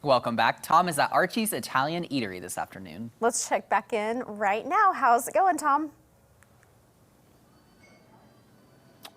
Welcome back. Tom is at Archie's Italian Eatery this afternoon. Let's check back in right now. How's it going, Tom?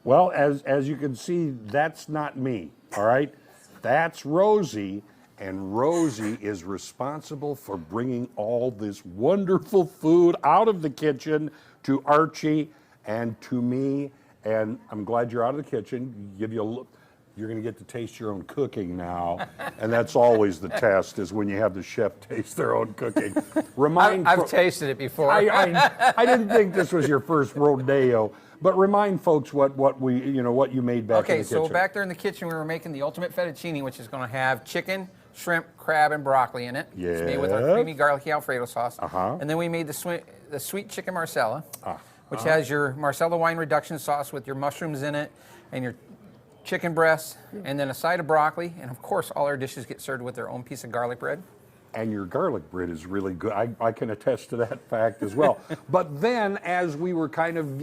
Well, as you can see, that's not me, all right? That's Rosie, and Rosie is responsible for bringing all this wonderful food out of the kitchen to Archie and to me. And I'm glad you're out of the kitchen. Give you a look. You're going to get to taste your own cooking now, and that's always the test, is when you have the chef taste their own cooking. I've tasted it before. I didn't think this was your first rodeo, but remind folks what you made back in the kitchen. Okay, so back there in the kitchen, we were making the ultimate fettuccine, which is going to have chicken, shrimp, crab, and broccoli in it. Yeah. It's made with our creamy garlicky Alfredo sauce. Uh-huh. And then we made the sweet chicken marsala, which has your marsala wine reduction sauce with your mushrooms in it, and your chicken breasts, and then a side of broccoli, and of course all our dishes get served with their own piece of garlic bread. And your garlic bread is really good. I can attest to that fact as well. But then, as we were kind of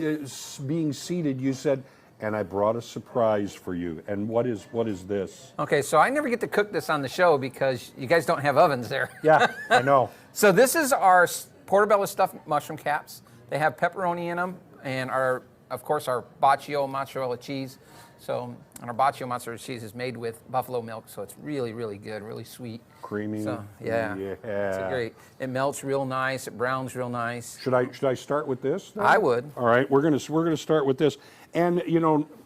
being seated, you said, and I brought a surprise for you. And what is this? Okay, so I never get to cook this on the show because you guys don't have ovens there. Yeah, I know. So this is our portobello stuffed mushroom caps. They have pepperoni in them, and of course our baccio mozzarella cheese. So, and our baccio mozzarella cheese is made with buffalo milk, so it's really, really good, really sweet. Creamy. So, yeah. It's great. It melts real nice. It browns real nice. Should I start with this? I would. All right, we're gonna start with this, and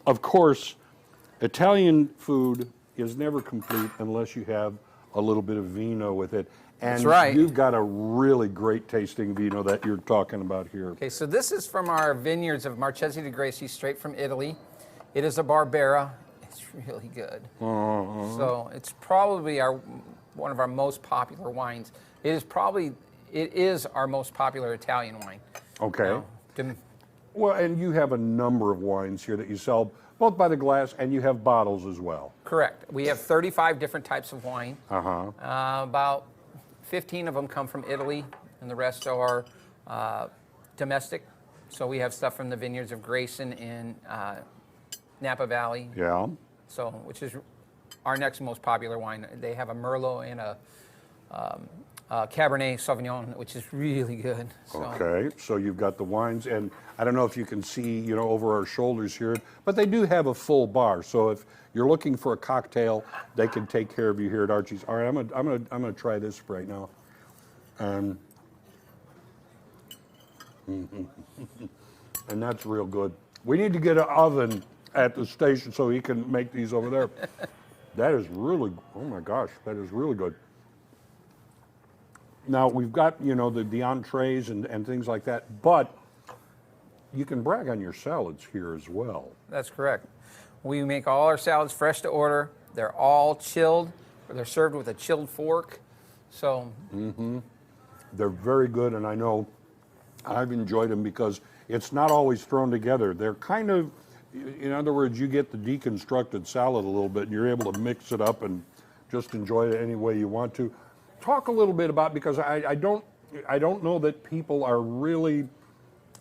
of course, Italian food is never complete unless you have a little bit of vino with it. And That's right. You've got a really great tasting vino that you're talking about here. Okay, so this is from our vineyards of Marchese di Greci, straight from Italy. It is a Barbera. It's really good. So it's probably one of our most popular wines. It is our most popular Italian wine. Okay. Well, and you have a number of wines here that you sell both by the glass, and you have bottles as well. Correct. We have 35 different types of wine. About 15 of them come from Italy, and the rest are domestic. So we have stuff from the vineyards of Grayson in Napa Valley. Yeah. So, which is our next most popular wine. They have a Merlot and a Cabernet Sauvignon, which is really good. So. Okay, so you've got the wines, and I don't know if you can see, over our shoulders here, but they do have a full bar. So if you're looking for a cocktail, they can take care of you here at Archie's. All right, I'm gonna try this right now. And that's real good. We need to get an oven at the station so he can make these over there. That is really, oh my gosh, that is really good. Now we've got, the entrees and things like that, but you can brag on your salads here as well. That's correct. We make all our salads fresh to order. They're all chilled. They're served with a chilled fork. So. They're very good, and I know I've enjoyed them because it's not always thrown together. They're kind of, in other words, you get the deconstructed salad a little bit, and you're able to mix it up and just enjoy it any way you want to. Talk a little bit about, because I don't know that people are really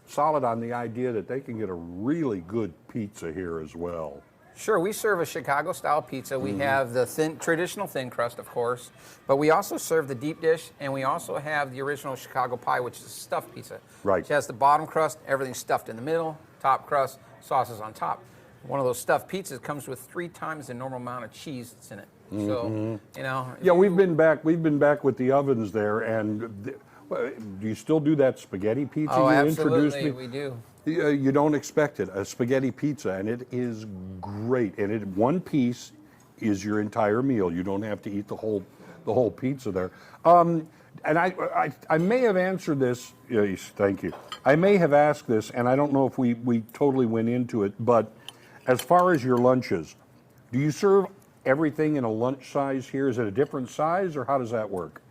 solid on the idea that they can get a really good pizza here as well. Sure, we serve a Chicago-style pizza. We have the traditional thin crust, of course, but we also serve the deep dish, and we also have the original Chicago pie, which is a stuffed pizza. Right. Which has the bottom crust, everything stuffed in the middle, top crust, sauces on top. One of those stuffed pizzas comes with 3 times the normal amount of cheese that's in it. So, Yeah, we've been back with the ovens there, and do you still do that spaghetti pizza Oh, you absolutely, introduced me? we do. You don't expect it, a spaghetti pizza, and it is great. And one piece is your entire meal. You don't have to eat the whole pizza there. And I may have answered this. Yes, thank you. I may have asked this, and I don't know if we totally went into it. But as far as your lunches, do you serve everything in a lunch size here? Is it a different size, or how does that work?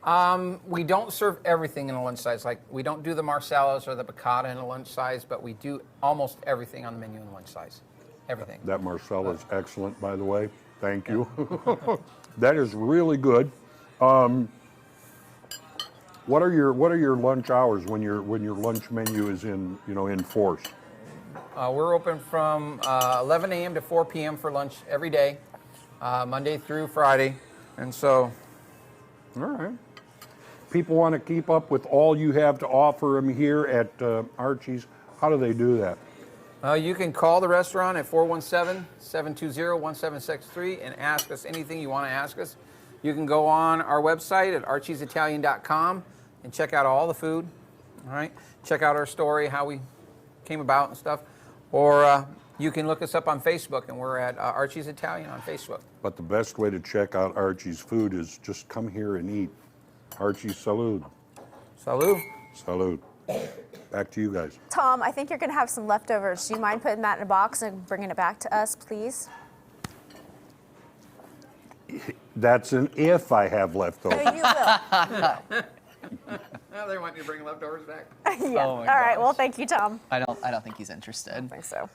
We don't serve everything in a lunch size. Like, we don't do the marsalas or the piccata in a lunch size, but we do almost everything on the menu in lunch size. Everything. That marsala is excellent, by the way. Thank you. That is really good. What are your lunch hours when your lunch menu is in force? We're open from 11 a.m. to 4 p.m. for lunch every day, Monday through Friday, and so All right. People want to keep up with all you have to offer them here at Archie's. How do they do that? You can call the restaurant at 417-720-1763 and ask us anything you want to ask us. You can go on our website at archiesitalian.com and check out all the food. All right, check out our story, how we came about and stuff. Or you can look us up on Facebook, and we're at Archie's Italian on Facebook. But the best way to check out Archie's food is just come here and eat. Archie's, salud. Salud. Salud. Back to you guys. Tom, I think you're going to have some leftovers. Do you mind putting that in a box and bringing it back to us, please? That's an if I have leftovers. No, you will. They want you to bring leftovers back. Yeah. Oh All my right. Well, gosh. thank you, Tom. I don't think he's interested. I think so.